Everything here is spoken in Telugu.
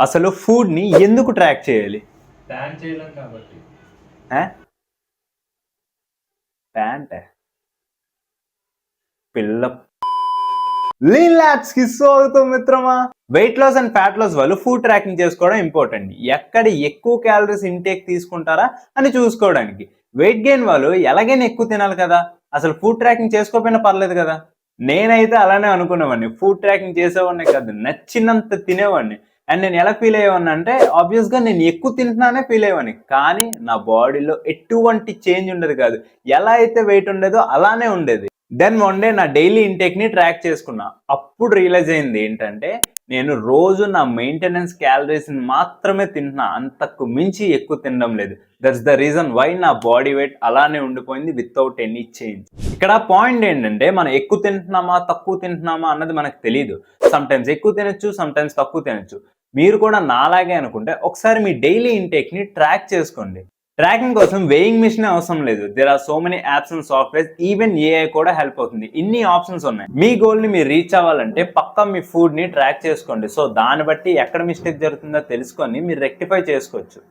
అసలు ఫుడ్ని ఎందుకు ట్రాక్ చేయాలి? బ్యాన్ చేయలేం కాబట్టి. ప్యాంట్ పిల్ల లీన్ ల్యాబ్స్ కి స్వాగతం మిత్రమా. Weight loss and fat loss వాళ్ళు ఫుడ్ ట్రాకింగ్ చేసుకోవడం ఇంపార్టెంట్. ఎక్కడ ఎక్కువ క్యాలరీస్ ఇంటేక్ తీసుకుంటారా అని చూసుకోవడానికి. వెయిట్ గెయిన్ వాళ్ళు ఎలాగైనా ఎక్కువ తినాలి కదా, అసలు ఫుడ్ ట్రాకింగ్ చేసుకోకపోయినా పర్లేదు కదా. నేనైతే అలానే అనుకునేవాడిని. ఫుడ్ ట్రాకింగ్ చేసేవాడిని కాదు, నచ్చినంత తినేవాడిని. అండ్ నేను ఎలా ఫీల్ అయ్యేవాడిని అంటే, ఆబ్వియస్గా నేను ఎక్కువ తింటున్నానే ఫీల్ అయ్యేవాడిని, కానీ నా బాడీలో ఎటువంటి చేంజ్ ఉండేది కాదు. ఎలా అయితే వెయిట్ ఉండేదో అలానే ఉండేది. దెన్ వన్ డే నా డైలీ ఇంటేక్ని ట్రాక్ చేసుకున్నా. అప్పుడు రియలైజ్ అయింది ఏంటంటే, నేను రోజు నా మెయింటెనెన్స్ క్యాలరీస్ని మాత్రమే తింటున్నా, అంతకు మించి ఎక్కువ తినడం లేదు. దట్స్ ద రీజన్ వై నా బాడీ వెయిట్ అలానే ఉండిపోయింది వితౌట్ ఎనీ చేంజ్. ఇక్కడ పాయింట్ ఏంటంటే, మనం ఎక్కువ తింటున్నామా తక్కువ తింటున్నామా అన్నది మనకు తెలియదు. సమ్ టైమ్స్ ఎక్కువ తినొచ్చు, సమ్ టైమ్స్ తక్కువ తినొచ్చు. మీరు కూడా నాలాగే అనుకుంటే ఒకసారి మీ డైలీ ఇంటేక్ని ట్రాక్ చేసుకోండి. ట్రాకింగ్ కోసం వెయింగ్ మిషన్ అవసరం లేదు. There are so many apps and softwares, even AI కూడా హెల్ప్ అవుతుంది. ఇన్ని ఆప్షన్స్ ఉన్నాయి. మీ గోల్ ని మీరు రీచ్ అవ్వాలంటే పక్కా మీ ఫుడ్ ని ట్రాక్ చేసుకోండి. సో దాన్ని బట్టి ఎక్కడ మిస్టేక్ జరుగుతుందో తెలుసుకొని మీరు రెక్టిఫై చేసుకోవచ్చు.